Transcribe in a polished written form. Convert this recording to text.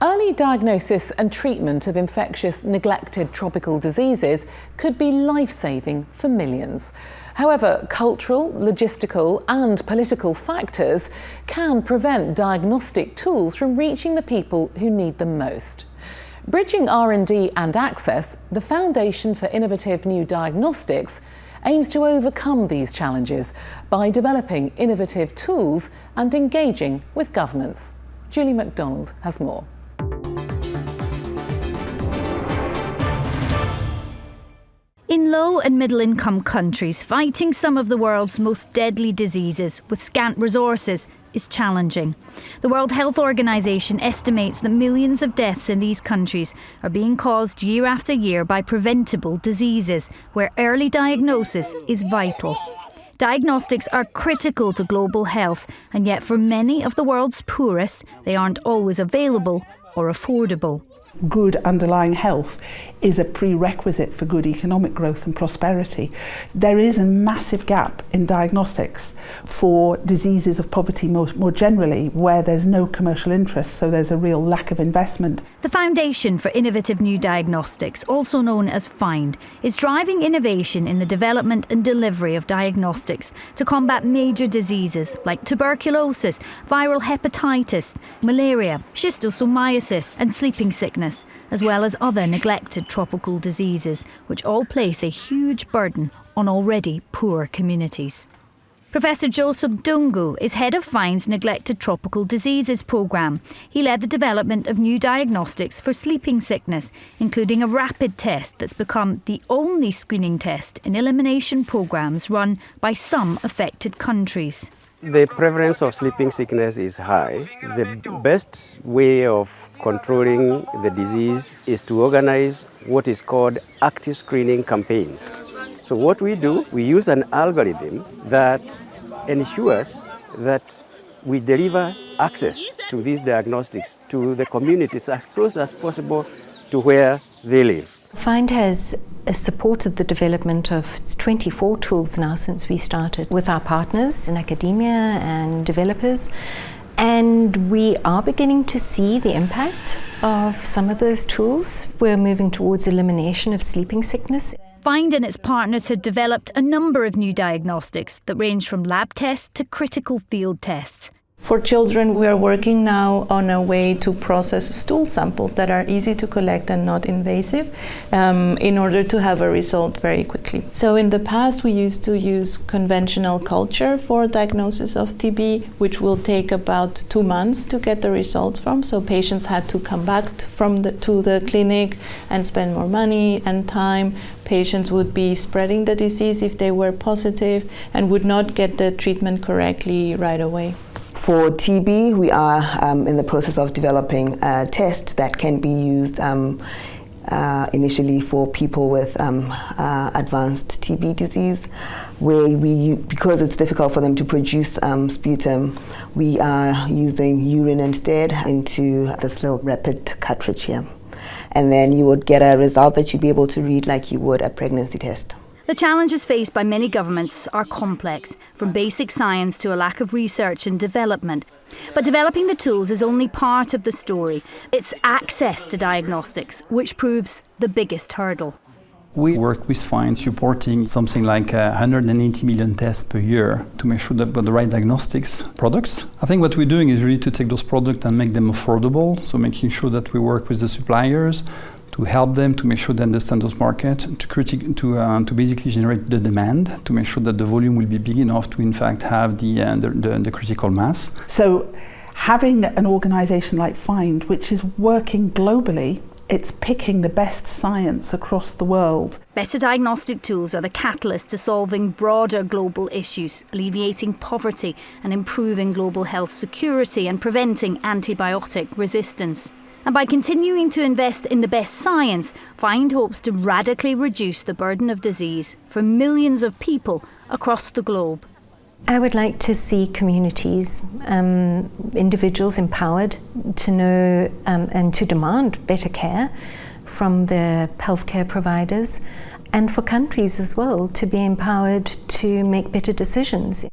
Early diagnosis and treatment of infectious, neglected tropical diseases could be life-saving for millions. However, cultural, logistical and political factors can prevent diagnostic tools from reaching the people who need them most. Bridging R&D and access, the Foundation for Innovative New Diagnostics aims to overcome these challenges by developing innovative tools and engaging with governments. Julie MacDonald has more. In low and middle income countries, fighting some of the world's most deadly diseases with scant resources is challenging. The World Health Organization estimates that millions of deaths in these countries are being caused year after year by preventable diseases, where early diagnosis is vital. Diagnostics are critical to global health, and yet for many of the world's poorest, they aren't always available or affordable. Good underlying health is a prerequisite for good economic growth and prosperity. There is a massive gap in diagnostics for diseases of poverty more generally, where there's no commercial interest, so there's a real lack of investment. The Foundation for Innovative New Diagnostics, also known as FIND, is driving innovation in the development and delivery of diagnostics to combat major diseases like tuberculosis, viral hepatitis, malaria, schistosomiasis and sleeping sickness, as well as other neglected tropical diseases, which all place a huge burden on already poor communities. Professor Joseph Dungu is head of FIND's Neglected Tropical Diseases programme. He led the development of new diagnostics for sleeping sickness, including a rapid test that's become the only screening test in elimination programmes run by some affected countries. The prevalence of sleeping sickness is high. The best way of controlling the disease is to organize what is called active screening campaigns. So what we do, we use an algorithm that ensures that we deliver access to these diagnostics to the communities as close as possible to where they live. FIND has supported the development of 24 tools now since we started with our partners in academia and developers. And we are beginning to see the impact of some of those tools. We're moving towards elimination of sleeping sickness. FIND and its partners have developed a number of new diagnostics that range from lab tests to critical field tests. For children, we are working now on a way to process stool samples that are easy to collect and not invasive in order to have a result very quickly. So in the past, we used to use conventional culture for diagnosis of TB, which will take about 2 months to get the results from. So patients had to come back to the clinic and spend more money and time. Patients would be spreading the disease if they were positive and would not get the treatment correctly right away. For TB, we are in the process of developing a test that can be used initially for people with advanced TB disease, where because it's difficult for them to produce sputum, we are using urine instead into this little rapid cartridge here. And then you would get a result that you'd be able to read like you would a pregnancy test. The challenges faced by many governments are complex, from basic science to a lack of research and development. But developing the tools is only part of the story. It's access to diagnostics, which proves the biggest hurdle. We work with FIND supporting something like 180 million tests per year to make sure that we've got the right diagnostics products. I think what we're doing is really to take those products and make them affordable, so making sure that we work with the suppliers to help them to make sure they understand those markets, to basically generate the demand, to make sure that the volume will be big enough to in fact have the critical mass. So having an organization like FIND, which is working globally, it's picking the best science across the world. Better diagnostic tools are the catalyst to solving broader global issues, alleviating poverty and improving global health security and preventing antibiotic resistance. And by continuing to invest in the best science, FIND hopes to radically reduce the burden of disease for millions of people across the globe. I would like to see communities, individuals empowered to know and to demand better care from their healthcare providers, and for countries as well to be empowered to make better decisions.